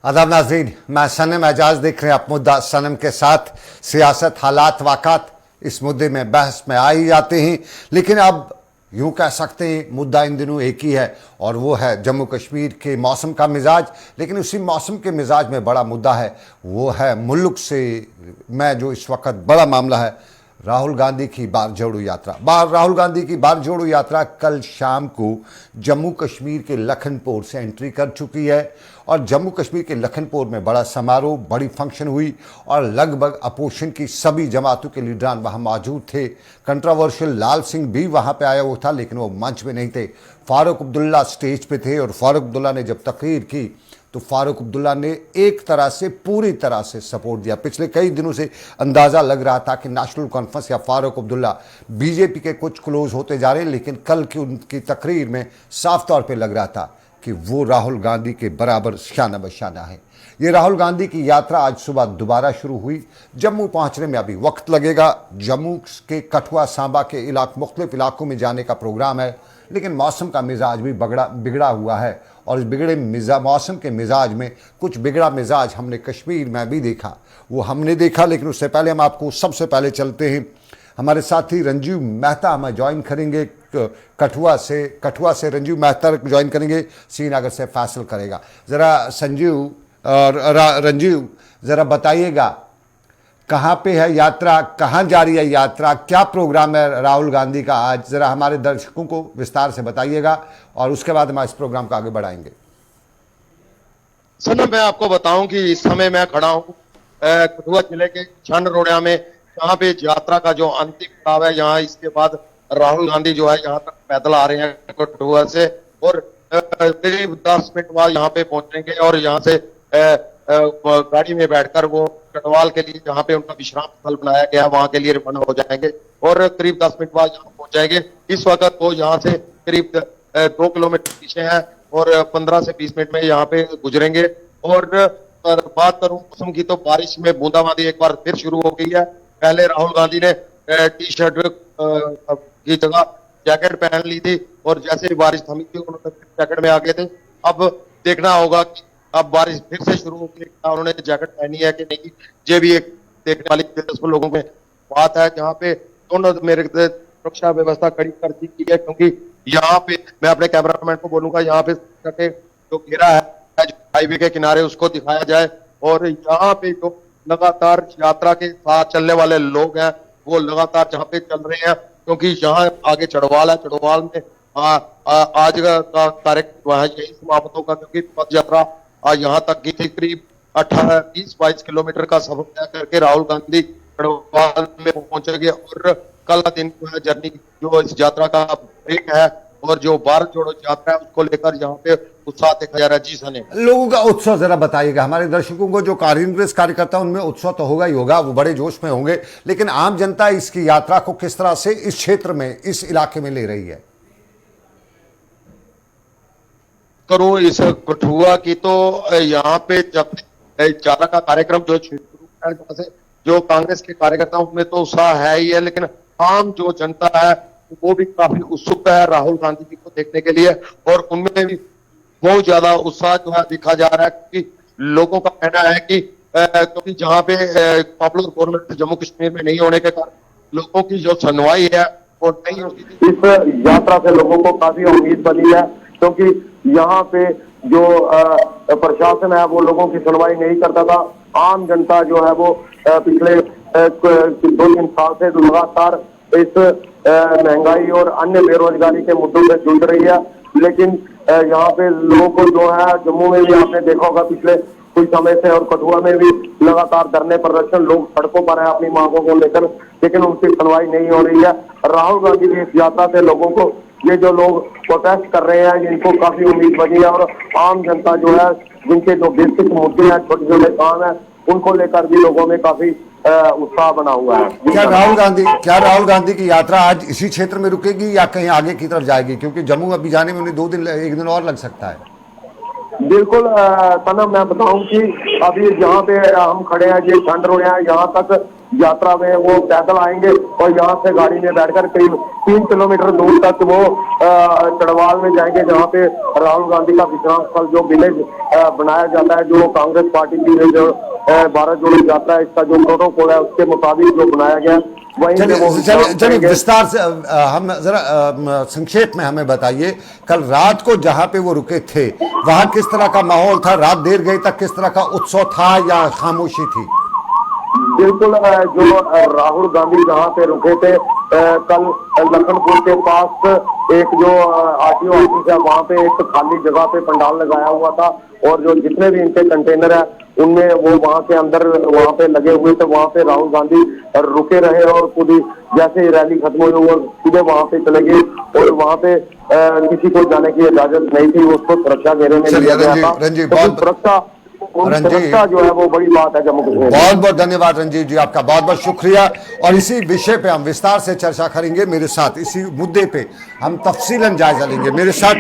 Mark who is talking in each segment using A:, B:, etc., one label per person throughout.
A: आदाब नाज़रीन, मैं सनम एजाज देख रहे हैं आप मुद्दा सनम के साथ। सियासत, हालात, वाक़ात इस मुद्दे में बहस में आ ही जाते हैं, लेकिन अब यूं कह सकते हैं मुद्दा इन दिनों एक ही है और वो है जम्मू कश्मीर के मौसम का मिजाज। लेकिन उसी मौसम के मिजाज में बड़ा मुद्दा है, वो है मुल्क से मैं जो इस वक्त बड़ा मामला है राहुल गांधी की भारत जोड़ो यात्रा। राहुल गांधी की भारत जोड़ो यात्रा कल शाम को जम्मू कश्मीर के लखनपुर से एंट्री कर चुकी है और जम्मू कश्मीर के लखनपुर में बड़ा समारोह, बड़ी फंक्शन हुई और लगभग अपोजिशन की सभी जमातों के लीडरान वहां मौजूद थे। कंट्रोवर्शियल लाल सिंह भी वहां पे आया हुआ था, लेकिन वो मंच में नहीं थे। फारूक अब्दुल्ला स्टेज पे थे और फारूक अब्दुल्ला ने जब तकरीर की तो फारूक अब्दुल्ला ने एक तरह से पूरी तरह से सपोर्ट दिया। पिछले कई दिनों से अंदाज़ा लग रहा था कि नेशनल कॉन्फ्रेंस या फारूक अब्दुल्ला बीजेपी के कुछ क्लोज होते जा रहे हैं, लेकिन कल की उनकी तकरीर में साफ तौर पे लग रहा था कि वो राहुल गांधी के बराबर शाना बशाना है। ये राहुल गांधी की यात्रा आज सुबह दोबारा शुरू हुई। जम्मू पहुंचने में अभी वक्त लगेगा। जम्मू के कठुआ, सांबा के मुख्तलिफ इलाकों में जाने का प्रोग्राम है, लेकिन मौसम का मिजाज भी बिगड़ा हुआ है और इस बिगड़े मौसम के मिजाज में कुछ बिगड़ा मिजाज हमने कश्मीर में भी देखा। वो हमने देखा, लेकिन उससे पहले हम आपको सबसे पहले चलते हैं। हमारे साथी रंजीव मेहता हमें ज्वाइन करेंगे कठुआ से रंजीव मेहता ज्वाइन करेंगे, श्रीनगर से फैसल करेगा। ज़रा रंजीव ज़रा बताइएगा कहाँ पे है यात्रा, कहाँ जा रही है यात्रा, क्या प्रोग्राम है राहुल गांधी का आज? ज़रा हमारे दर्शकों को विस्तार से बताइएगा और उसके बाद हम इस प्रोग्राम को आगे बढ़ाएंगे।
B: सर, मैं आपको बताऊं कि इस समय मैं खड़ा हूं कठुआ जिले के छंडरोड़ा में, यहाँ पे यात्रा का जो अंतिम पड़ाव है। यहाँ इसके बाद राहुल गांधी जो है यहाँ तक पैदल आ रहे हैं कठुआ से और करीब 10 मिनट बाद यहाँ पे पहुंचेंगे और यहाँ से गाड़ी में बैठकर वो कटवाल के लिए जहाँ पे उनका विश्राम स्थल बनाया गया वहां के लिए रवाना हो जाएंगे और करीब 10 मिनट बाद यहाँ पहुंच जाएंगे। इस वक्त वो यहाँ से करीब 2 किलोमीटर पीछे है और 15 से 20 मिनट में यहाँ पे गुजरेंगे। और बात करूं मौसम की तो बारिश में बूंदाबांदी एक बार फिर शुरू हो गई है। पहले राहुल गांधी ने टी शर्ट की जगह जैकेट पहन ली थी और जैसे ही बारिश थमी थी उन्होंने जैकेट में आ गए थे। अब देखना होगा कि अब बारिश फिर से शुरू हो गई, उन्होंने जैकेट पहनी है कि नहीं। ये भी एक देखने वाली दिलचस्प लोगों में बात है। जहाँ पे दोनों मेरे सुरक्षा व्यवस्था कड़ी कर दी गई है, क्योंकि यहाँ पे मैं अपने कैमरामैन को बोलूंगा यहाँ पे जो घेरा है हाईवे के किनारे उसको दिखाया जाए और यहाँ पे जो लगातार यात्रा के साथ चलने वाले लोग हैं वो लगातार जहाँ पे चल रहे हैं, क्योंकि यहाँ आगे चढ़वाल है। चढ़वाल में आज का कार्यक्रम वहाँ यही समाप्त होगा, क्योंकि पद यात्रा यहाँ तक की थी। करीब 18-20-22 किलोमीटर का सफर तय करके राहुल गांधी चढ़वाल में पहुंचेंगे और कल दिन जर्नी जो इस यात्रा का ब्रेक है और जो भारत जोड़ो यात्रा है उसको लेकर यहाँ पे उत्साह देखा जा रहा है। जी सने, लोगों
A: का उत्साह जरा बताइएगा हमारे दर्शकों को। जो कांग्रेस कार्यकर्ता उनमें उत्साह तो होगा ही होगा, वो बड़े जोश में होंगे, लेकिन आम जनता इसकी यात्रा को किस तरह से इस क्षेत्र में, इस इलाके में ले रही है?
B: करूं इस कठुआ की तो यहाँ पे जब यात्रा का कार्यक्रम जो शुरू से जो कांग्रेस के कार्यकर्ता उनमें तो उत्साह है ही है, लेकिन आम जो जनता है वो भी काफी उत्सुक है राहुल गांधी जी को देखने के लिए और उनमें भी बहुत ज्यादा उत्साह जो है दिखा जा रहा है, क्योंकि लोगों का कहना है कि क्योंकि जहाँ पे पॉपुलर गवर्नमेंट जम्मू कश्मीर में नहीं होने के कारण लोगों की जो सुनवाई है वो नहीं होती थी। इस यात्रा से लोगों को काफी उम्मीद बनी है, क्योंकि यहाँ पे जो प्रशासन है वो लोगों की सुनवाई नहीं करता था। आम जनता जो है वो पिछले 2-3 साल से लगातार इस महंगाई और अन्य बेरोजगारी के मुद्दों से जूझ रही है, लेकिन यहाँ पे लोगों को जो है जम्मू में भी आपने देखा होगा पिछले कुछ समय से और कठुआ में भी लगातार धरने प्रदर्शन, लोग सड़कों पर है अपनी मांगों को लेकर, लेकिन उनकी सुनवाई नहीं हो रही है। राहुल गांधी की इस यात्रा से लोगों को, ये जो लोग प्रोटेस्ट कर रहे हैं इनको काफी उम्मीद बनी है और आम जनता जो है जिनके जो बेसिक मुद्दे हैं, छोटे छोटे काम है, उनको लेकर भी लोगों में काफी उत्साह बना हुआ है।
A: क्या राहुल गांधी की यात्रा आज इसी क्षेत्र में रुकेगी या कहीं आगे की तरफ जाएगी? क्योंकि जम्मू अभी जाने में उन्हें 2 दिन, 1 दिन और लग सकता है।
B: बिल्कुल सनम, मैं बताऊं कि अभी जहाँ पे हम खड़े हैं ये छंडरोड़ा है, यहाँ तक
C: यात्रा में वो पैदल आएंगे और यहाँ से गाड़ी में बैठकर करीब 3 किलोमीटर दूर तक वो चढ़वाल में जाएंगे, जहाँ पे राहुल गांधी का विश्राम स्थल जो विलेज बनाया जाता है, जो कांग्रेस पार्टी की जो भारत जोड़ो यात्रा है, इसका जो प्रोटोकॉल है उसके मुताबिक जो बनाया गया, वहीं पे वो
A: चलिए विस्तार से हम जरा संक्षेप में हमें बताइए, कल रात को जहां पे वो रुके थे वहां किस तरह का माहौल था, रात देर गई तक किस तरह का उत्सव था या खामोशी थी?
C: बिल्कुल, जो राहुल गांधी जहाँ पे रुके थे कल लखनपुर के पास एक जो आरटीओ ऑफिस है, वहाँ पे एक खाली जगह पे पंडाल लगाया हुआ था और जो जितने भी इनके कंटेनर है उनमें वो वहाँ के अंदर वहाँ पे लगे हुए थे। वहाँ पे राहुल गांधी रुके रहे और खुद ही जैसे ही रैली खत्म हुई वो सीधे वहाँ पे चले गए और वहाँ पे किसी को जाने की इजाजत नहीं थी, उसको सुरक्षा घेरे में लिया गया था। सुरक्षा जो है वो बड़ी बात है जम्मू कश्मीर।
A: बहुत बहुत धन्यवाद रंजीत जी, आपका बहुत बहुत शुक्रिया। और इसी विषय पे हम विस्तार से चर्चा करेंगे। मेरे साथ इसी मुद्दे पे हम तफसीलन जायजा लेंगे। मेरे साथ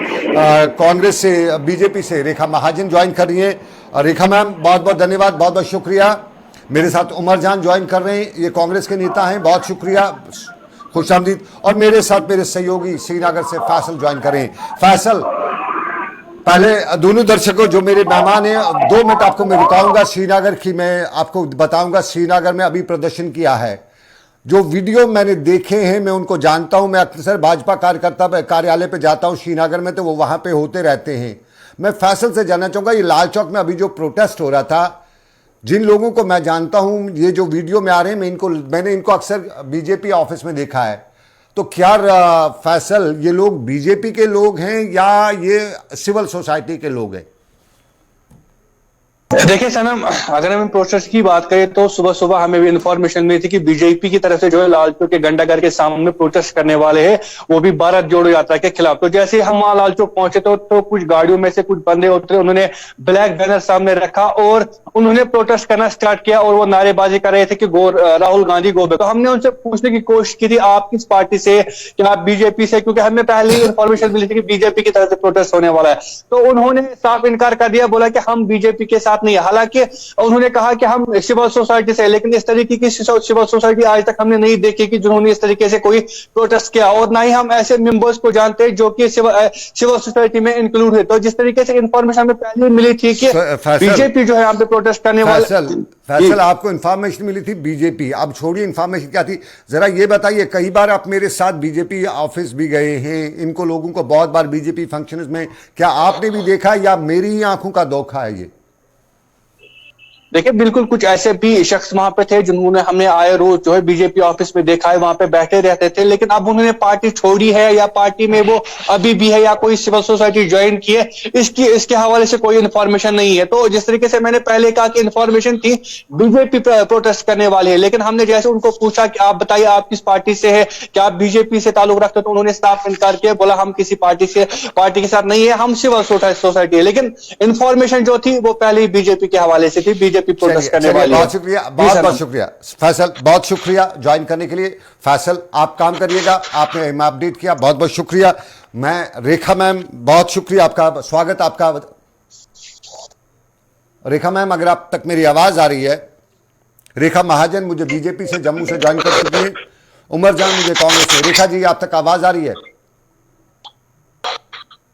A: कांग्रेस से, बीजेपी से रेखा महाजन ज्वाइन कर रही हैं। रेखा मैम बहुत बहुत धन्यवाद, बहुत बहुत शुक्रिया। मेरे साथ उमर जान ज्वाइन कर रहे हैं, ये कांग्रेस के नेता हैं, बहुत शुक्रिया, खुशामदीद। और मेरे साथ मेरे सहयोगी श्रीनगर से फैसल ज्वाइन कर रहे हैं। फैसल, पहले दोनों दर्शकों जो मेरे मेहमान हैं, 2 मिनट आपको मैं रुकाऊंगा। श्रीनगर की मैं आपको बताऊंगा, श्रीनगर में अभी प्रदर्शन किया है। जो वीडियो मैंने देखे हैं मैं उनको जानता हूं। मैं अक्सर भाजपा कार्यकर्ता कार्यालय पे जाता हूं श्रीनगर में, तो वो वहां पे होते रहते हैं। मैं फैसल से जानना चाहूंगा, ये लाल चौक में अभी जो प्रोटेस्ट हो रहा था, जिन लोगों को मैं जानता हूं, ये जो वीडियो में आ रहे हैं, मैंने इनको अक्सर बीजेपी ऑफिस में देखा है। तो क्या फैसल, ये लोग बीजेपी के लोग हैं या ये सिविल सोसाइटी के लोग हैं?
D: देखिए सनम, अगर हम प्रोटेस्ट की बात करें तो सुबह सुबह हमें भी इंफॉर्मेशन मिली थी कि बीजेपी की तरफ से जो है लाल चौक के घंटाघर के सामने प्रोटेस्ट करने वाले हैं, वो भी भारत जोड़ो यात्रा के खिलाफ। तो जैसे हम वहां लाल चौक पहुंचे तो कुछ गाड़ियों में से कुछ बंदे उतरे, उन्होंने ब्लैक बैनर सामने रखा और उन्होंने प्रोटेस्ट करना स्टार्ट किया और वो नारेबाजी कर रहे थे कि राहुल गांधी गो बैक। तो हमने उनसे पूछने की कोशिश की थी, आप किस पार्टी से, क्या आप बीजेपी से, क्योंकि हमें पहले ही इंफॉर्मेशन मिली थी कि बीजेपी की तरफ से प्रोटेस्ट होने वाला है। तो उन्होंने साफ इनकार कर दिया, बोला कि हम बीजेपी के साथ नहीं है। हालांकि उन्होंने कहा कि हम सिविल सोसाइटी से, लेकिन इस तरीके की सिविल सोसाइटी आज तक हमने नहीं देखी कि जिन्होंने इस तरीके से कोई प्रोटेस्ट किया, और ना ही हम ऐसे मेंबर्स को जानते हैं जो कि सिविल सोसाइटी में इंक्लूड है। तो जिस तरीके से इंफॉर्मेशन हमें पहले मिली थी कि बीजेपी जो है यहाँ पे प्रोटेस्ट करने वाले।
A: फैसल, आपको इंफॉर्मेशन मिली थी बीजेपी, अब छोड़िए इंफॉर्मेशन क्या थी, जरा ये बताइए। कई बार आप मेरे साथ बीजेपी ऑफिस भी गए हैं, इनको लोगों को बहुत बार बीजेपी फंक्शंस में, क्या आपने भी देखा या मेरी ही आंखों का धोखा है ये?
D: देखिए, बिल्कुल कुछ ऐसे भी शख्स वहां पे थे जिन्होंने हमने आए रोज जो है बीजेपी ऑफिस में देखा है, वहां पे बैठे रहते थे, लेकिन अब उन्होंने पार्टी छोड़ी है या पार्टी में वो अभी भी है या कोई सिविल सोसाइटी ज्वाइन की है, इसके हवाले से कोई इन्फॉर्मेशन नहीं है। तो जिस तरीके से मैंने पहले कहा कि इन्फॉर्मेशन थी बीजेपी प्रोटेस्ट करने वाले हैं, लेकिन हमने जैसे उनको पूछा कि आप बताइए आप किस पार्टी से है, क्या आप बीजेपी से ताल्लुक रखते हो, तो उन्होंने साफ इनकार किया, बोला हम किसी पार्टी के साथ नहीं है, हम सिविल सोसाइटी है। लेकिन इन्फॉर्मेशन जो थी वो पहले ही बीजेपी के हवाले से थी, बीजेपी प्रोटेस्ट करने वाली है।
A: बहुत शुक्रिया, बहुत बहुत शुक्रिया फैसल, बहुत शुक्रिया ज्वाइन करने के लिए। फैसल, आप काम करिएगा, आपने अपडेट किया, बहुत बहुत शुक्रिया। मैं रेखा मैम, बहुत शुक्रिया, आपका स्वागत। आपका रेखा मैम, अगर आप तक मेरी आवाज आ रही है। रेखा महाजन मुझे बीजेपी से, जम्मू से ज्वाइन कर चुकी है। उमर जान मुझे कांग्रेस से। रेखा जी, आप तक आवाज आ रही है?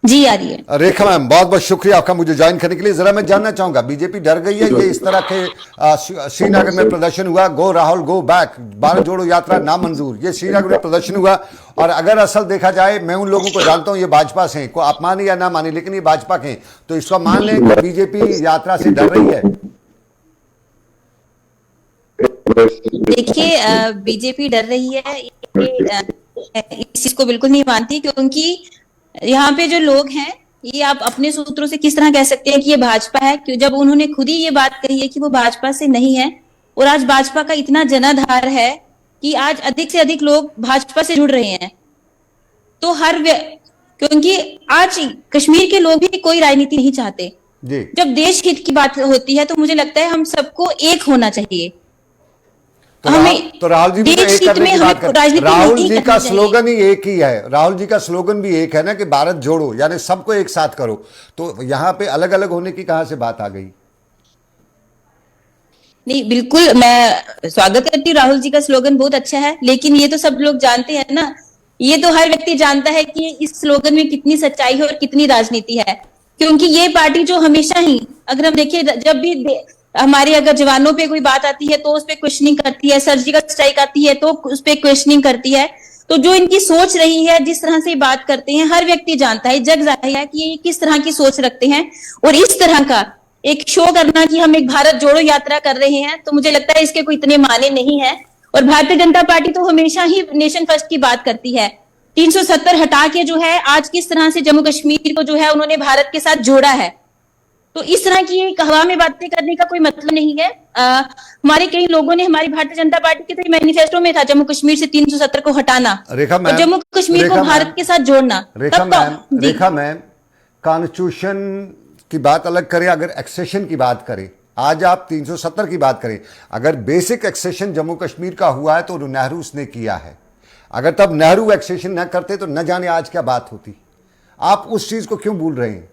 E: जी आ रही है।
A: रेखा मैम, बहुत बहुत शुक्रिया आपका मुझे ज्वाइन करने के लिए। जरा मैं जानना चाहूंगा, बीजेपी डर गई है ये इस तरह के श्रीनगर में प्रदर्शन हुआ, गो राहुल गो बैक, भारत जोड़ो यात्रा नामंजूर, ये श्रीनगर में प्रदर्शन हुआ। और अगर असल देखा जाए, मैं उन लोगों को जानता हूं ये भाजपा से, को आप माने या ना माने, लेकिन ये भाजपा के, तो इसको मान लें कि बीजेपी यात्रा से डर रही है।
E: देखिए, बीजेपी डर रही है, इस चीज को बिल्कुल नहीं मानती, क्योंकि यहाँ पे जो लोग हैं, ये आप अपने सूत्रों से किस तरह कह सकते हैं कि ये भाजपा है, क्यों, जब उन्होंने खुद ही ये बात कही है कि वो भाजपा से नहीं है। और आज भाजपा का इतना जनाधार है कि आज अधिक से अधिक लोग भाजपा से जुड़ रहे हैं। तो क्योंकि आज कश्मीर के लोग भी कोई राजनीति नहीं चाहते
A: जी।
E: जब देश हित की बात होती है तो मुझे लगता है हम सबको एक होना चाहिए।
A: तो राहुल जी भी तो एक करने की बात कर, राहुल जी का स्लोगन ही एक ही है, राहुल जी का स्लोगन भी एक है ना कि भारत जोड़ो, यानी सबको एक साथ करो। तो यहां पे अलग अलग होने की कहां से बात आ गई?
E: नहीं, बिल्कुल मैं स्वागत करती हूँ। राहुल जी का स्लोगन बहुत अच्छा है, लेकिन ये तो सब लोग जानते हैं ना, ये तो हर व्यक्ति जानता है कि इस स्लोगन में कितनी सच्चाई है और कितनी राजनीति है। क्योंकि ये पार्टी जो हमेशा ही, अगर हम देखें, जब भी हमारे अगर जवानों पे कोई बात आती है तो उस पे क्वेश्चनिंग करती है, सर्जिकल स्ट्राइक आती है तो उस पे क्वेश्चनिंग करती है। तो जो इनकी सोच रही है, जिस तरह से बात करते हैं, हर व्यक्ति जानता है, जग जाहिर है कि ये किस तरह की सोच रखते हैं। और इस तरह का एक शो करना कि हम एक भारत जोड़ो यात्रा कर रहे हैं, तो मुझे लगता है इसके कोई इतने माने नहीं है। और भारतीय जनता पार्टी तो हमेशा ही नेशन फर्स्ट की बात करती है। 370 हटा के जो है आज किस तरह से जम्मू कश्मीर को जो है उन्होंने भारत के साथ जोड़ा है, तो इस तरह की हवा में बातें करने का कोई मतलब नहीं है। हमारे कई लोगों ने, हमारी भारतीय जनता पार्टी के तो मैनिफेस्टो में था जम्मू कश्मीर से 370 को हटाना और जम्मू कश्मीर को भारत के साथ जोड़ना।
A: रेखा मैम, कॉन्स्टिट्यूशन की बात अलग करें, अगर एक्सेशन की बात करें, आज आप 370 की बात करें, अगर बेसिक एक्सेशन जम्मू कश्मीर का हुआ है तो नेहरू उसने किया है। अगर तब नेहरू एक्सेशन न करते तो न जाने आज क्या बात होती। आप उस चीज को क्यों भूल रहे हैं?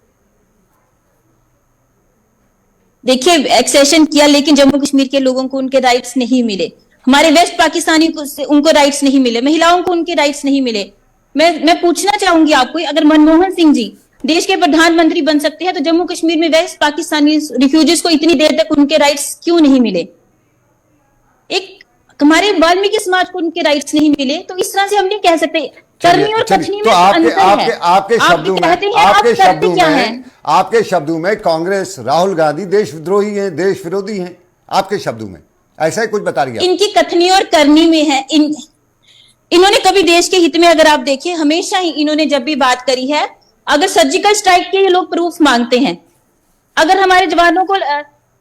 E: देखिए, एक्सेशन किया, लेकिन जम्मू कश्मीर के लोगों को उनके राइट्स नहीं मिले। हमारे वेस्ट पाकिस्तानी को उनको राइट्स नहीं मिले, महिलाओं को उनके राइट्स नहीं मिले। मैं पूछना चाहूंगी आपको, अगर मनमोहन सिंह जी देश के प्रधानमंत्री बन सकते हैं तो जम्मू कश्मीर में वेस्ट पाकिस्तानी रिफ्यूजीज को इतनी देर तक उनके राइट्स क्यों नहीं मिले? एक हमारे वाल्मीकि समाज को उनके राइट्स नहीं मिले, तो इस तरह से हम नहीं कह सकते। करनी और कथनी में अंतर है।
A: आपके शब्दों में कांग्रेस, राहुल गांधी देशद्रोही हैं, देश विरोधी हैं, आपके शब्दों में ऐसा ही कुछ बता रही है।
E: इनकी कथनी और करनी में है। इन्होंने कभी देश के हित में, अगर आप देखिए, हमेशा ही इन्होंने जब भी बात करी है, अगर सर्जिकल स्ट्राइक के ये लोग प्रूफ मांगते हैं, अगर हमारे जवानों को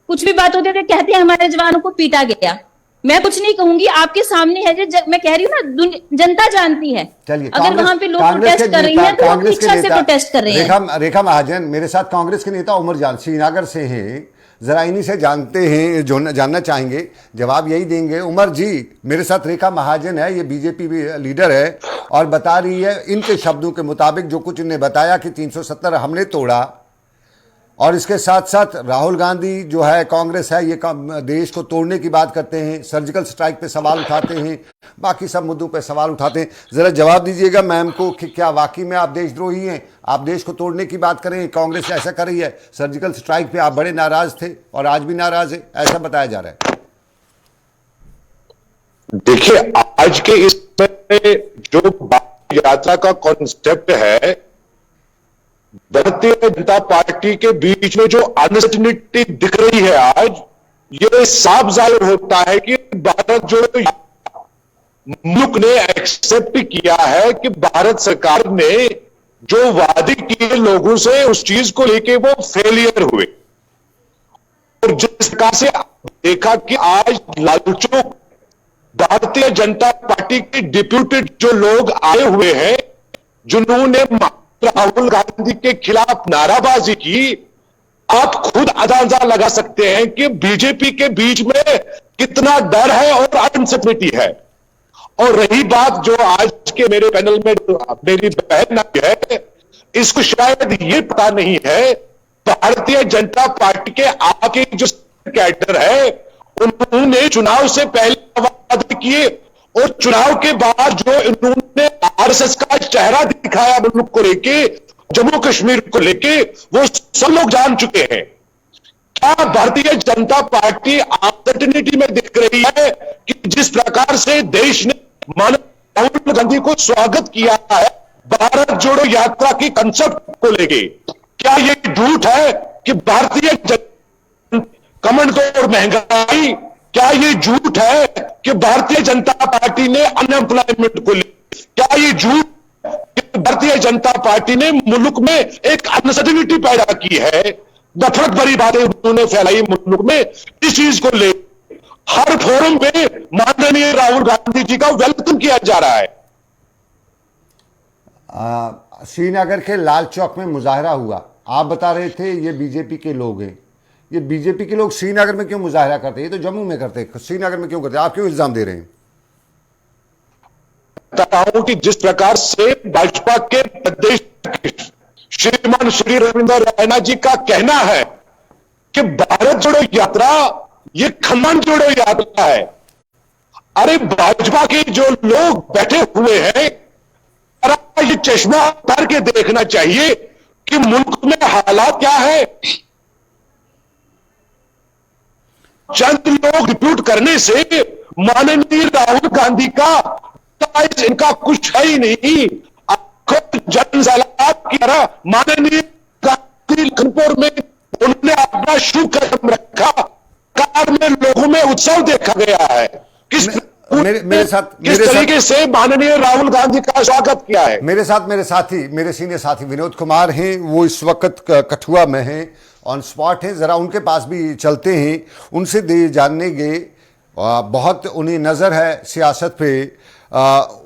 E: कुछ भी बात होती है तो कहते हैं हमारे जवानों को पीटा गया। मैं कुछ नहीं कहूंगी, आपके सामने है जो मैं कह रही हूँ ना, जनता जानती है। अगर वहां पे लोग प्रोटेस्ट कर रही हैं तो वो इच्छा से प्रोटेस्ट कर रहे हैं।
A: रेखा महाजन मेरे साथ कांग्रेस के नेता उमर जान श्रीनगर से हैं, जरा इन्हीं से जानते हैं, जो जानना चाहेंगे, जवाब यही देंगे। उमर जी, मेरे साथ रेखा महाजन है, ये बीजेपी लीडर है और बता रही है इनके शब्दों के मुताबिक जो कुछ इन्हें बताया कि 370 हमने तोड़ा, और इसके साथ साथ राहुल गांधी जो है, कांग्रेस है, ये देश को तोड़ने की बात करते हैं, सर्जिकल स्ट्राइक पे सवाल उठाते हैं, बाकी सब मुद्दों पे सवाल उठाते हैं। जरा जवाब दीजिएगा मैम को कि क्या वाकई में आप देशद्रोही हैं? आप देश को तोड़ने की बात करें, कांग्रेस ऐसा कर रही है, सर्जिकल स्ट्राइक पे आप बड़े नाराज थे और आज भी नाराज है, ऐसा बताया जा रहा है।
F: देखिए, आज के इस जो यात्रा का कॉन्सेप्ट है, भारतीय जनता पार्टी के बीच में जो अनसर्टेनिटी दिख रही है आज, ये साफ जाहिर होता है कि भारत जो मुल्क ने एक्सेप्ट किया है कि भारत सरकार ने जो वादे किए लोगों से, उस चीज को लेके वो फेलियर हुए। और जिस प्रकार से देखा कि आज लालचौक भारतीय जनता पार्टी के डिप्यूटेड जो लोग आए हुए हैं, जिन्होंने राहुल गांधी के खिलाफ नाराबाजी की, आप खुद अंदाजा लगा सकते हैं कि बीजेपी के बीच में कितना डर है और अनसर्टेनिटी है। और रही बात जो आज के मेरे पैनल में मेरी बहन है, इसको शायद ये पता नहीं है, भारतीय जनता पार्टी के आगे जो कैडर है, उन्होंने चुनाव से पहले वादे किए और चुनाव के बाद जो इन्होंने आरएसएस का चेहरा दिखाया मुल्क को लेके, जम्मू कश्मीर को लेके, वो सब लोग जान चुके हैं। क्या भारतीय जनता पार्टी अनसर्टेनिटी में दिख रही है कि जिस प्रकार से देश ने माननीय राहुल गांधी को स्वागत किया है भारत जोड़ो यात्रा की कंसेप्ट को लेके, क्या ये झूठ है कि भारतीय कमर तोड़ महंगाई, क्या ये झूठ है कि भारतीय जनता पार्टी ने अनएम्प्लॉयमेंट को लेकर, क्या ये झूठ कि भारतीय जनता पार्टी ने मुल्क में एक अनसर्टेनिटी पैदा की है, नफरत भरी बातें उन्होंने फैलाई मुल्क में, इस चीज को लेकर हर फोरम पे माननीय राहुल गांधी जी का वेलकम किया जा रहा है।
A: श्रीनगर के लाल चौक में मुजाहरा हुआ, आप बता रहे थे ये बीजेपी के लोग हैं। ये बीजेपी के लोग श्रीनगर में क्यों मुजाहरा करते हैं? ये तो जम्मू में करते हैं, श्रीनगर में क्यों करते हैं? आप क्यों इल्जाम दे रहे हैं?
F: बताता हूं कि जिस प्रकार से भाजपा के प्रदेश श्रीमान श्री रविंद्र रैना जी का कहना है कि भारत जोड़ो यात्रा ये खम्मन जोड़ो यात्रा है। अरे भाजपा के जो लोग बैठे हुए हैं, ये चश्मा उतार के देखना चाहिए कि मुल्क में हालात क्या है। चंद लोग रिप्यूट करने से माननीय राहुल गांधी का इनका कुछ है ही नहीं। जन सैलाब की तरह माननीय गांधी लखनपुर में उन्होंने अपना शुभ कदम रखा। कार में लोगों में उत्सव देखा गया है। किस तरीके से माननीय राहुल गांधी का स्वागत किया है।
A: मेरे साथी मेरे सीनियर साथी विनोद कुमार हैं, वो इस वक्त कठुआ में हैं, ऑन स्पॉट हैं। जरा उनके पास भी चलते हैं, उनसे जानने के बहुत उन्हें नज़र है सियासत पे,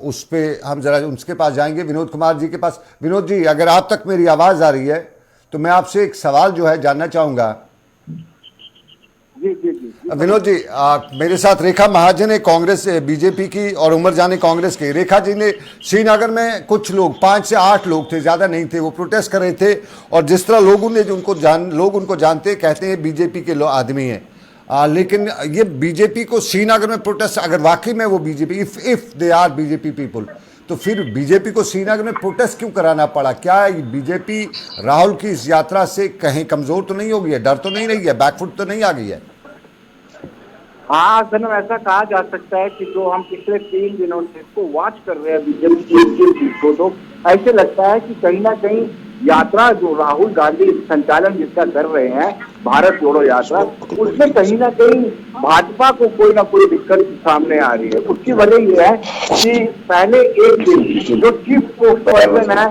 A: उस पे हम जरा उनके पास जाएंगे, विनोद कुमार जी के पास। विनोद जी, अगर आप तक मेरी आवाज़ आ रही है तो मैं आपसे एक सवाल जो है जानना चाहूँगा। विनोद जी, मेरे साथ रेखा महाजन है कांग्रेस बीजेपी की, और उमर जान कांग्रेस के। रेखा जी ने श्रीनगर में कुछ लोग, 5 से 8 लोग थे, ज़्यादा नहीं थे, वो प्रोटेस्ट कर रहे थे, और जिस तरह लोग उनको जानते, कहते हैं बीजेपी के आदमी हैं। लेकिन ये बीजेपी को श्रीनगर में प्रोटेस्ट, अगर वाकई में वो BJP, if they are BJP people, तो फिर बीजेपी को श्रीनगर में प्रोटेस्ट क्यों कराना पड़ा? क्या बीजेपी राहुल की इस यात्रा से कहीं कमजोर तो नहीं हो गई है, डर तो नहीं रही है, बैकफुट तो नहीं आ गई है?
C: हाँ सनम, ऐसा कहा जा सकता है कि जो हम पिछले 3 दिनों से इसको वॉच कर रहे हैं बीजेपी को, तो ऐसे लगता है कि कहीं ना कहीं यात्रा जो राहुल गांधी संचालन जिसका कर रहे हैं, भारत जोड़ो यात्रा, उसमें कहीं ना कहीं भाजपा को कोई ना कोई दिक्कत सामने आ रही है। उसकी वजह यह है कि पहले एक दिन जो चीफ स्पोक्सपर्सन है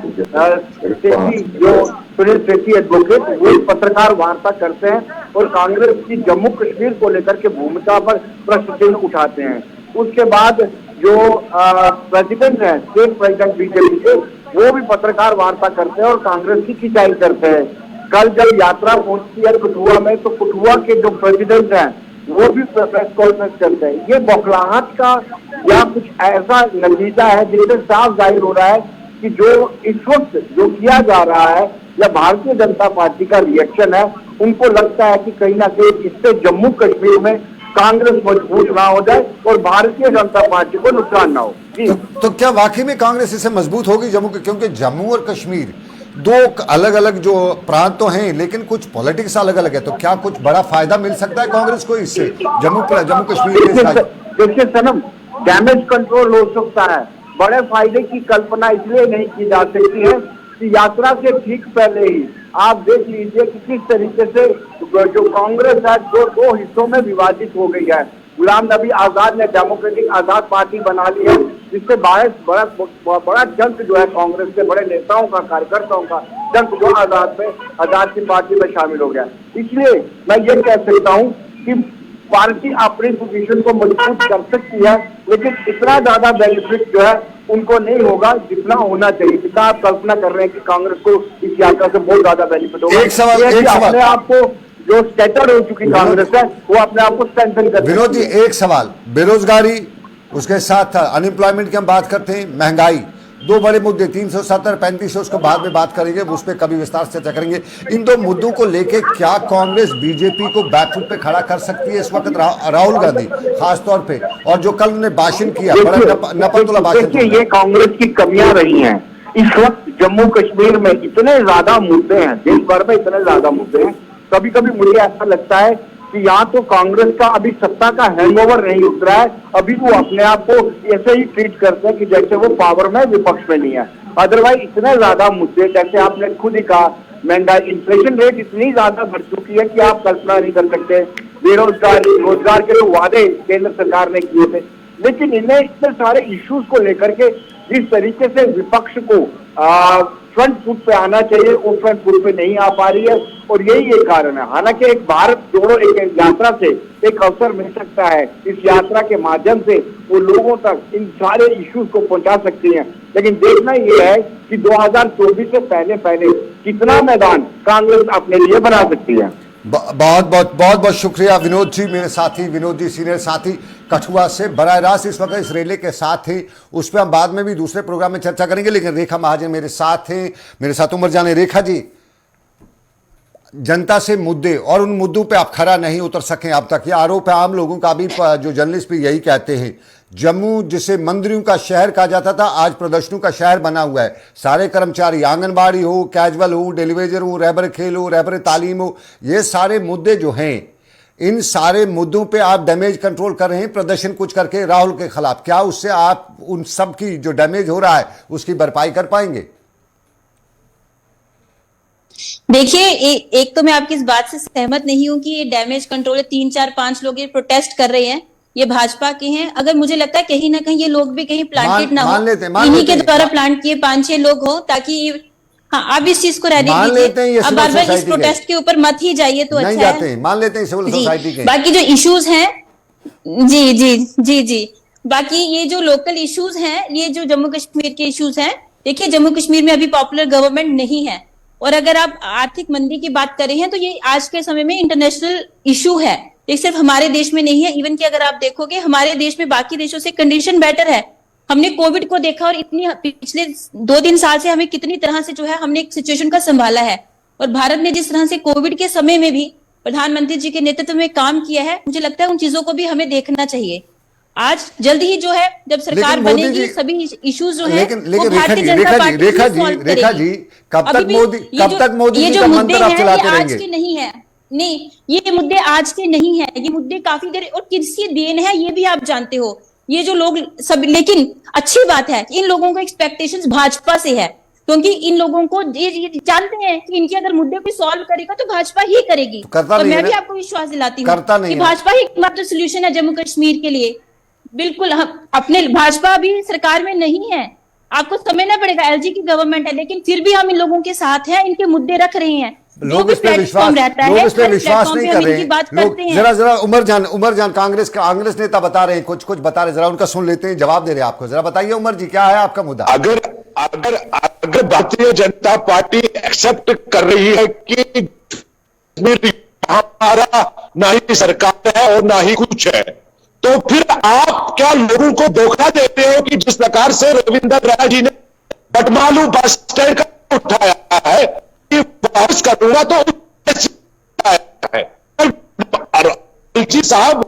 C: जो सुनील सेठी एडवोकेट, वो पत्रकार वार्ता करते हैं और कांग्रेस की जम्मू कश्मीर को लेकर के भूमिका पर प्रश्न चिन्ह उठाते हैं। उसके बाद जो प्रेसिडेंट है, स्टेट प्रेसिडेंट बीजेपी के, वो भी पत्रकार वार्ता करते हैं और कांग्रेस की खिंचाई करते हैं। कल जब यात्रा पहुंचती है कठुआ में, तो कठुआ के जो प्रेसिडेंट हैं वो भी प्रेस कॉन्फ्रेंस करते हैं। ये बौखलाहट का या कुछ ऐसा नतीजा है जिससे साफ जाहिर हो रहा है कि जो इस वक्त जो किया जा रहा है या भारतीय जनता पार्टी का रिएक्शन है, उनको लगता है कि कहीं ना कहीं इससे जम्मू कश्मीर में कांग्रेस मजबूत ना हो जाए और भारतीय जनता पार्टी को नुकसान ना हो।
A: तो क्या वाकई में कांग्रेस इससे मजबूत होगी जम्मू के? क्योंकि जम्मू और कश्मीर 2 अलग अलग जो प्रांत तो हैं, लेकिन कुछ पॉलिटिक्स अलग अलग है, तो क्या कुछ बड़ा फायदा मिल सकता है कांग्रेस को इससे जम्मू कश्मीर के?
C: देखिए सनम, डैमेज कंट्रोल हो सकता है। बड़े फायदे की कल्पना इसलिए नहीं की जा सकती है कि यात्रा से ठीक पहले ही आप देख लीजिए कि किस तरीके से जो कांग्रेस है दो हिस्सों में विभाजित हो गई है। गुलाम नबी आजाद ने डेमोक्रेटिक आजाद पार्टी बना ली है, जिससे बड़ा चंक जो है कांग्रेस के बड़े नेताओं का, कार्यकर्ताओं का चंक जो आजाद की पार्टी में शामिल हो गया। इसलिए मैं ये कह सकता हूँ कि पार्टी अपनी पोजीशन को मजबूत कर सकती है, लेकिन इतना ज्यादा बेनिफिट जो है उनको नहीं होगा जितना होना चाहिए। जितना आप कल्पना कर रहे हैं कि कांग्रेस को इस यात्रा से बहुत ज्यादा बेनिफिट होगा।
A: एक सवाल
C: अपने आप को जो स्कैटर्ड हो चुकी कांग्रेस है, वो अपने आप को स्ट्रेंथन कर।
A: विनोद जी, एक सवाल, बेरोजगारी, उसके साथ अनएम्प्लॉयमेंट की हम बात करते हैं, महंगाई, 2 बड़े मुद्दे, 370, 3500, उसको बाद में बात करेंगे, उस पर कभी विस्तार से चर्चा करेंगे। इन 2 मुद्दों को लेके क्या कांग्रेस बीजेपी को बैकफुट पे खड़ा कर सकती है इस वक्त राहुल गांधी खासतौर पे, और जो कल उन्होंने भाषण किया, बड़ा नपतुला भाषण?
C: देखिए, ये कांग्रेस की कमियां रही हैं। इस वक्त जम्मू कश्मीर में इतने ज्यादा मुद्दे हैं, देश भर में इतने ज्यादा मुद्दे हैं, कभी कभी मुझे ऐसा लगता है कि यहाँ तो कांग्रेस का अभी सत्ता का हैंगओवर नहीं उतरा है। अभी वो अपने आप को ऐसे ही ट्रीट करते हैं कि जैसे वो पावर में, विपक्ष में नहीं है। अदरवाइज इतने ज्यादा मुद्दे, जैसे आपने खुद ही कहा, महंगाई, इन्फ्लेशन रेट इतनी ज्यादा बढ़ चुकी है कि आप कल्पना नहीं कर सकते। बेरोजगारी, रोजगार के तो वादे केंद्र सरकार ने किए थे, लेकिन इन्हें इतने सारे इश्यूज को लेकर के जिस तरीके से विपक्ष को फ्रंट फुट पे आना चाहिए, वो फ्रंट फुट पे नहीं आ पा रही है, और यही एक कारण है। हालांकि एक भारत जोड़ो एक यात्रा से एक अवसर मिल सकता है, इस यात्रा के माध्यम से वो लोगों तक इन सारे इश्यूज को पहुंचा सकती हैं, लेकिन देखना यह है कि 2024 से पहले कितना मैदान कांग्रेस अपने लिए बना सकती है।
A: बहुत शुक्रिया विनोद जी, मेरे साथी विनोद जी, सीनियर साथी कठुआ से बराह रास्त इस वक्त इस रेले के साथ थे। उस पर हम बाद में भी दूसरे प्रोग्राम में चर्चा करेंगे, लेकिन रेखा महाजन मेरे साथ हैं, मेरे साथ उमर जान। रेखा जी, जनता से मुद्दे और उन मुद्दों पे आप खरा नहीं उतर सकें अब तक, ये आरोप है आम लोगों का भी, जो जर्नलिस्ट भी यही कहते हैं। जम्मू जिसे मंदिरों का शहर कहा जाता था आज प्रदर्शनों का शहर बना हुआ है। सारे कर्मचारी, आंगनबाड़ी हो, कैजुअल हो, डिलीवेजर हो, रहबर खेल हो, रहबर तालीम हो, ये सारे मुद्दे जो हैं, इन सारे मुद्दों पे आप डैमेज कंट्रोल कर रहे हैं प्रदर्शन कुछ करके राहुल के खिलाफ। क्या उससे आप उन सब की जो डैमेज हो रहा है उसकी भरपाई कर पाएंगे?
E: देखिए, एक तो मैं आपकी इस बात से सहमत नहीं हूं कि ये डैमेज कंट्रोल है। 3 4 5 लोग ये प्रोटेस्ट कर रहे हैं, ये भाजपा के हैं। अगर मुझे लगता है कहीं ना कहीं ये लोग भी कहीं प्लांटेड ना हो, इन्हीं के द्वारा प्लांट किए 5-6 लोग हो, ताकि हाँ आप इस चीज को रेडी कीजिए। अब बार बार इस प्रोटेस्ट के ऊपर मत ही जाइए तो अच्छा है।
A: मान लेते हैं सिविल सोसाइटी के।
E: बाकी जो इश्यूज हैं, जी जी जी जी, बाकी ये जो लोकल इश्यूज हैं, ये जो जम्मू कश्मीर के इश्यूज हैं, देखिए जम्मू कश्मीर में अभी पॉपुलर गवर्नमेंट नहीं है, और अगर आप आर्थिक मंदी की बात कर रहे हैं तो ये आज के समय में इंटरनेशनल इशू है। ये सिर्फ हमारे देश में नहीं है, इवन कि अगर आप देखोगे हमारे देश में बाकी देशों से कंडीशन बेटर है। हमने कोविड को देखा और इतनी पिछले 2-3 साल से हमें कितनी तरह से जो है हमने एक सिचुएशन का संभाला है, और भारत ने जिस तरह से कोविड के समय में भी प्रधानमंत्री जी के नेतृत्व में काम किया है, मुझे लगता है उन चीजों को भी हमें देखना चाहिए। आज जल्दी ही जो है जब सरकार बनेगी, सभी इश्यूज जो है
A: लेकिन भारतीय जनता पार्टी रेखा जी कब तक मोदी जी का मंत्र आप चलाते रहेंगे?
E: आज के नहीं है, नहीं ये मुद्दे आज के नहीं है, ये मुद्दे काफी देर और किसकी देन है ये भी आप जानते हो। ये जो लोग सब, लेकिन अच्छी बात है कि इन लोगों को एक्सपेक्टेशंस भाजपा से है, क्योंकि इन लोगों को ये जानते हैं कि इनके अगर मुद्दे कोई सॉल्व करेगा तो भाजपा ही करेगी। और मैं भी आपको विश्वास दिलाती हूँ कि भाजपा ही एकमात्र सोल्यूशन है जम्मू कश्मीर के लिए। बिल्कुल, हम अपने भाजपा भी सरकार में नहीं है, आपको समझना पड़ेगा, एलजी की गवर्नमेंट है, लेकिन फिर भी हम इन लोगों के साथ हैं, इनके मुद्दे रख रहे हैं।
A: लोग इस पे विश्वास नहीं कर रहे हैं। जरा उमर जान कांग्रेस नेता बता रहे हैं, कुछ बता रहे, जरा उनका सुन लेते हैं, जवाब दे रहे हैं आपको। जरा बताइए उमर जी, क्या है आपका मुद्दा?
F: अगर भारतीय जनता पार्टी एक्सेप्ट कर रही है कि हमारा ना ही सरकार है और ना ही कुछ है, तो फिर आप क्या लोगों को धोखा देते हो कि जिस प्रकार से रविंद्र राय जी ने बटमालू बस स्टैंड का उठाया है कि वापस करूंगा तो साहब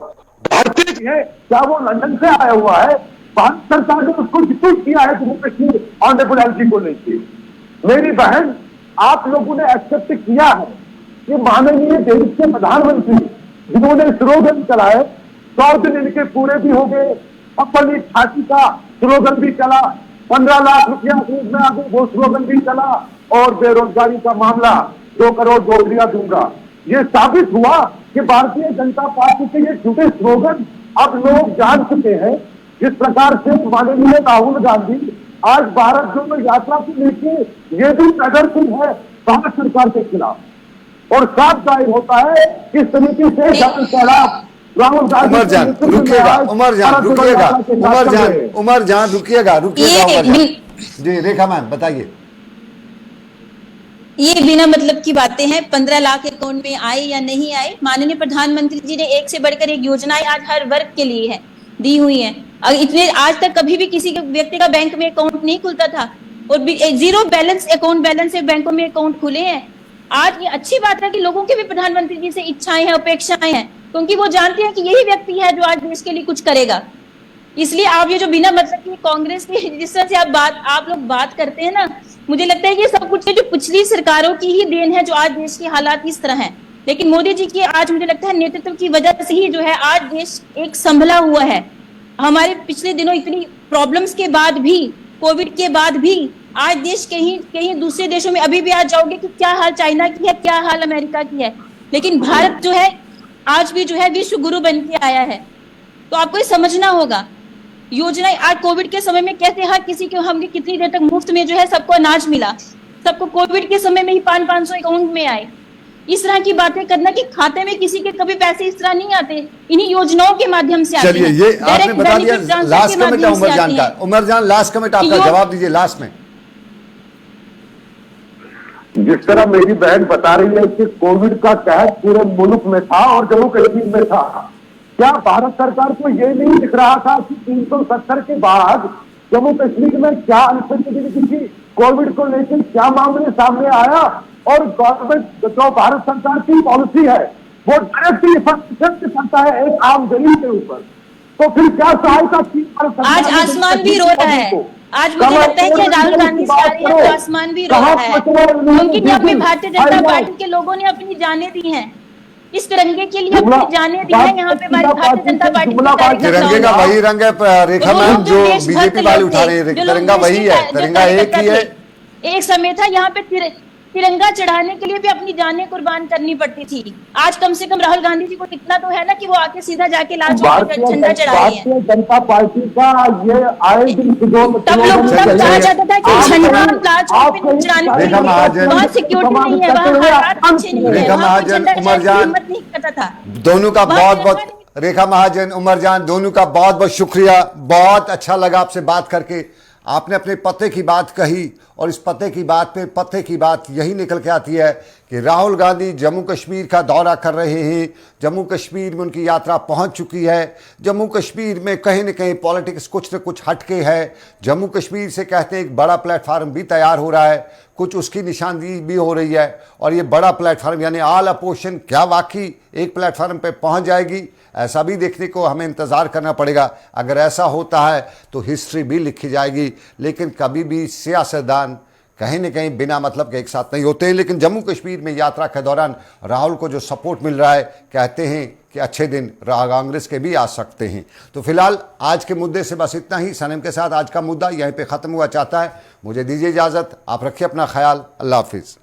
F: भारतीय
C: है, क्या वो लंदन से आया हुआ है? भारत सरकार ने उसको रिपोर्ट किया है जम्मू कश्मीर ऑनरेबल एलजी को लेकर। मेरी बहन, आप लोगों ने एक्सेप्ट किया है कि माननीय देश के प्रधानमंत्री जिन्होंने स्लोगन चलाए, 100 दिन इनके पूरे भी हो गए, अपनी छाती का स्लोगन भी चला, 15 लाख रुपया में आगे वो स्लोगन भी चला, और बेरोजगारी का मामला 2 करोड़ नौकरियां दूंगा। ये साबित हुआ कि भारतीय जनता पार्टी के ये झूठे स्लोगन अब लोग जान चुके हैं। जिस प्रकार से माननीय राहुल गांधी आज भारत जोड़ो यात्रा को लेकर ये भी प्रदर्शन है भारत सरकार के खिलाफ, और साफ जाहिर होता है किस तरीके से राहुल गांधी।
A: उमर जान रुकिएगा जी। रेखा मैम बताइए।
E: ये बिना मतलब की बातें हैं। 15 लाख अकाउंट में आए या नहीं आए, माननीय प्रधानमंत्री जी ने एक से बढ़कर एक योजनाएं आज हर वर्ग के लिए है दी हुई हैं। इतने आज तक कभी भी किसी व्यक्ति का बैंक में अकाउंट नहीं खुलता था, और जीरो बैलेंस अकाउंट बैलेंस से बैंकों में अकाउंट खुले हैं। आज ये अच्छी बात है कि लोगों की भी प्रधानमंत्री जी से इच्छाएं हैं, अपेक्षाएं हैं, क्योंकि वो जानते हैं कि यही व्यक्ति है जो आज देश के लिए कुछ करेगा। इसलिए आप ये जो बिना मतलब की कांग्रेस की जिस तरह से आप लोग बात करते हैं ना, मुझे लगता है कि सब कुछ जो पिछली सरकारों की ही देन है जो आज देश के हालात इस तरह हैं। लेकिन मोदी जी की आज मुझे लगता है नेतृत्व की वजह से ही जो है आज देश एक संभला हुआ है। हमारे पिछले दिनों इतनी प्रॉब्लम्स के बाद भी, कोविड के बाद भी आज देश कहीं दूसरे देशों में अभी भी आज जाओगे कि क्या हाल चाइना की है, क्या हाल अमेरिका की है, लेकिन भारत जो है आज भी जो है विश्व गुरु बन के आया है। तो आपको ये समझना होगा, योजनाएं आज कोविड के समय में कैसे हर किसी को हमने कितनी देर तक मुफ्त में जो है सबको अनाज मिला, सबको कोविड के समय में ही 500 अकाउंट में आए। इस तरह की बातें करना कि खाते में किसी के कभी पैसे इस तरह नहीं आते, इन्हीं योजनाओं के माध्यम से आते हैं।
A: चलिए, ये आपने बता दिया। लास्ट कमेंट है उमर जान लास्ट कमेंट आपका जवाब दीजिए लास्ट में।
C: जिस तरह मेरी बहन बता रही है कि कोविड का कहर पूरे मुल्क में था और जम्मू कश्मीर में था, क्या भारत सरकार को ये नहीं दिख रहा था कि 370 के बाद जम्मू कश्मीर में क्या अनसर्टेनिटी थी? कोविड को लेकर क्या मामले सामने आया, और गवर्नमेंट जो भारत सरकार की पॉलिसी है वो डायरेक्टली इफेक्ट करता है एक आम गरीब के ऊपर, तो फिर क्या सहायता की?
E: आज आसमान भी रो रहा है। आज मुझे लगता है कि राहुल गांधी से आ रही है तो आसमान भी रो रहा है, क्योंकि जब भी भारतीय जनता पार्टी के लोगों ने अपनी जानें दी हैं, इस तिरंगे के लिए अपनी जानें दी हैं, यहाँ पे भारतीय जनता पार्टी
A: तिरंगे का वही रंग है रेखा मैम, जो बीजेपी वाले उठा रहे हैं, तिरंगा वही है, तिरंगा एक ही है।
E: एक समय था यहाँ पे तिरंगा चढ़ाने के लिए भी अपनी जानें कुर्बान करनी पड़ती थी। आज कम से कम राहुल गांधी जी को इतना तो है ना कि वो आके सीधा जाके लाल चौक पर झंडा चढ़ाए हैं।
C: भारतीय जनता पार्टी का ये आए दिन
E: तब लोग तब कहा जाता था कि झंडा लाल चौक पे चढ़ाने के लिए वहाँ सिक्योरिटी नहीं है, वहाँ हालात अच्छे नहीं है, वहाँ पर झंडा चढ़ाने की हिम्मत नहीं करता था।
A: दोनों का बहुत बहुत, रेखा महाजन, उमरजान, दोनों का बहुत बहुत शुक्रिया। बहुत अच्छा लगा आपसे बात करके। आपने अपने पते की बात कही और इस पते की बात यही निकल के आती है कि राहुल गांधी जम्मू कश्मीर का दौरा कर रहे हैं, जम्मू कश्मीर में उनकी यात्रा पहुंच चुकी है। जम्मू कश्मीर में कहीं न कहीं पॉलिटिक्स कुछ न कुछ हटके है। जम्मू कश्मीर से कहते हैं एक बड़ा प्लेटफार्म भी तैयार हो रहा है, कुछ उसकी निशानदेही भी हो रही है, और ये बड़ा प्लेटफार्म यानी ऑल अपोजिशन क्या वाकई एक प्लेटफार्म पे पहुंच जाएगी, ऐसा भी देखने को हमें इंतज़ार करना पड़ेगा। अगर ऐसा होता है तो हिस्ट्री भी लिखी जाएगी, लेकिन कभी भी सियासतदान कहीं न कहीं बिना मतलब के एक साथ नहीं होते हैं। लेकिन जम्मू कश्मीर में यात्रा के दौरान राहुल को जो सपोर्ट मिल रहा है, कहते हैं कि अच्छे दिन कांग्रेस के भी आ सकते हैं। तो फिलहाल आज के मुद्दे से बस इतना ही। सनम के साथ आज का मुद्दा यहीं पे ख़त्म हुआ चाहता है। मुझे दीजिए इजाज़त, आप रखिए अपना ख्याल। अल्लाह हाफिज़।